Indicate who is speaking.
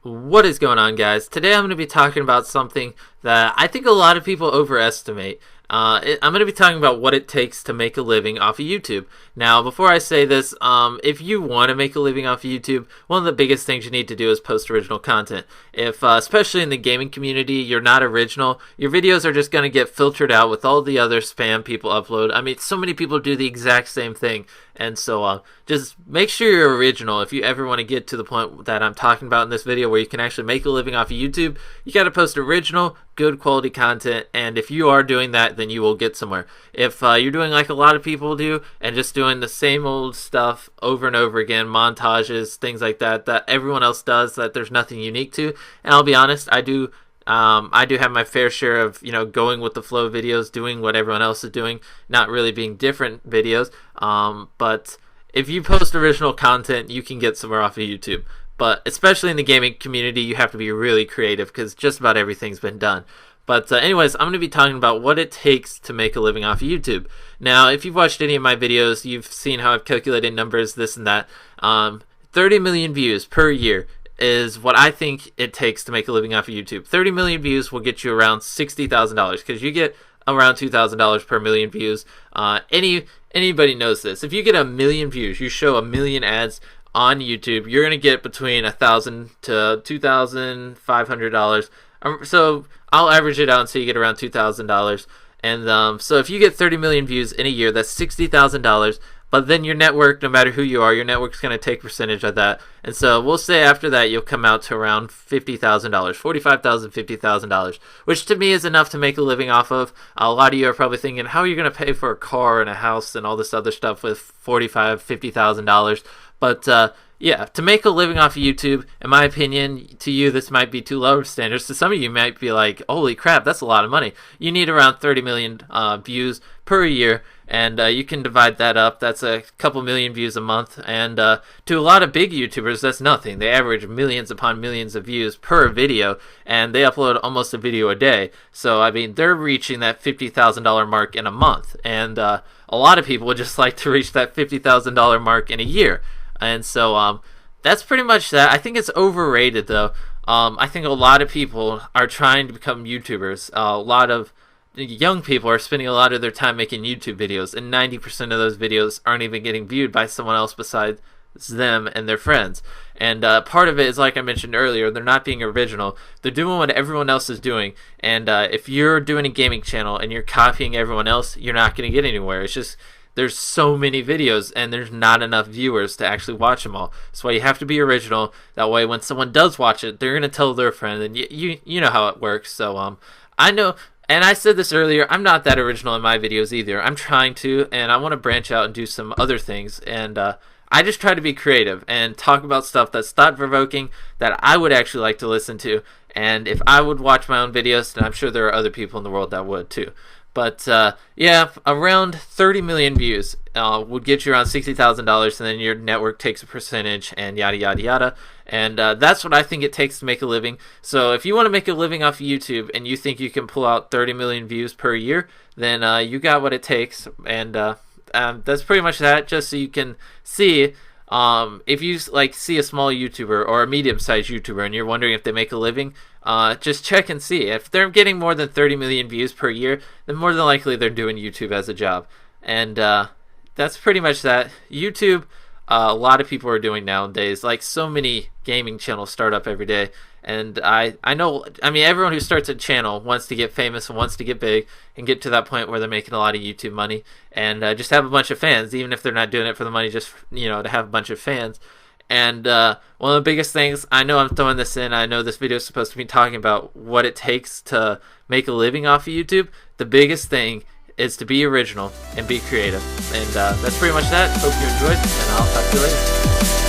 Speaker 1: What is going on, guys? Today I'm going to be talking about something that I think a lot of people overestimate. I'm going to be talking about what it takes to make a living off of YouTube. Now, before I say this, if you want to make a living off of YouTube, one of the biggest things you need to do is post original content. If, especially in the gaming community, you're not original, your videos are just going to get filtered out with all the other spam people upload. I mean, so many people do the exact same thing. And so just make sure you're original. If you ever want to get to the point that I'm talking about in this video where you can actually make a living off of YouTube, you got to post original, good quality content. And if you are doing that, then you will get somewhere. If you're doing like a lot of people do and just doing the same old stuff over and over again, montages, things like that, that everyone else does, that there's nothing unique to. And I'll be honest, I do have my fair share of, going with the flow videos, doing what everyone else is doing, not really being different videos. But if you post original content, you can get somewhere off of YouTube. But especially in the gaming community, you have to be really creative because just about everything's been done. But anyways, I'm going to be talking about what it takes to make a living off of YouTube. Now, if you've watched any of my videos, you've seen how I've calculated numbers, this and that. 30 million views per year is what I think it takes to make a living off of YouTube. 30 million views will get you around $60,000 because you get around $2,000 per million views. Anybody knows this. If you get 1 million views, you show 1 million ads on YouTube, you're going to get between $1,000 to $2,500. So I'll average it out until you get around $2,000. And so if you get 30 million views in a year, that's $60,000. But then your network, no matter who you are, your network's going to take a percentage of that. And so we'll say after that, you'll come out to around $50,000, $45,000, $50,000, which to me is enough to make a living off of. A lot of you are probably thinking, how are you going to pay for a car and a house and all this other stuff with $45,000, $50,000? But yeah, to make a living off of YouTube, in my opinion, to you, this might be too low of standards. To some of you might be like, holy crap, that's a lot of money. You need around 30 million views per year. And you can divide that up. That's a couple million views a month. And to a lot of big YouTubers, that's nothing. They average millions upon millions of views per video. And they upload almost a video a day. So, I mean, they're reaching that $50,000 mark in a month. And a lot of people would just like to reach that $50,000 mark in a year. And so that's pretty much that. I think it's overrated, though. I think a lot of people are trying to become YouTubers. A lot of young people are spending a lot of their time making YouTube videos, and 90% of those videos aren't even getting viewed by someone else besides them and their friends. And part of it is, like I mentioned earlier, they're not being original. They're doing what everyone else is doing. And if you're doing a gaming channel and you're copying everyone else, you're not going to get anywhere. It's just there's so many videos and there's not enough viewers to actually watch them all. That's why you have to be original. That way when someone does watch it, they're going to tell their friend, and you know how it works. So I know. And I said this earlier, I'm not that original in my videos either. I'm trying to, and I want to branch out and do some other things. And I just try to be creative and talk about stuff that's thought-provoking that I would actually like to listen to. And if I would watch my own videos, then I'm sure there are other people in the world that would too. But yeah, around 30 million views would get you around $60,000, and then your network takes a percentage, and yada yada yada. And that's what I think it takes to make a living. So if you want to make a living off of YouTube and you think you can pull out 30 million views per year, then you got what it takes. And that's pretty much that. Just so you can see. If you see a small YouTuber or a medium-sized YouTuber and you're wondering if they make a living, just check and see. If they're getting more than 30 million views per year, then more than likely they're doing YouTube as a job. And that's pretty much that. YouTube, a lot of people are doing nowadays. Like, so many gaming channels start up every day. And I mean, everyone who starts a channel wants to get famous and wants to get big and get to that point where they're making a lot of YouTube money and just have a bunch of fans, even if they're not doing it for the money, just, to have a bunch of fans. And one of the biggest things, I know I'm throwing this in, I know this video is supposed to be talking about what it takes to make a living off of YouTube. The biggest thing is to be original and be creative. And that's pretty much that. Hope you enjoyed, and I'll talk to you later.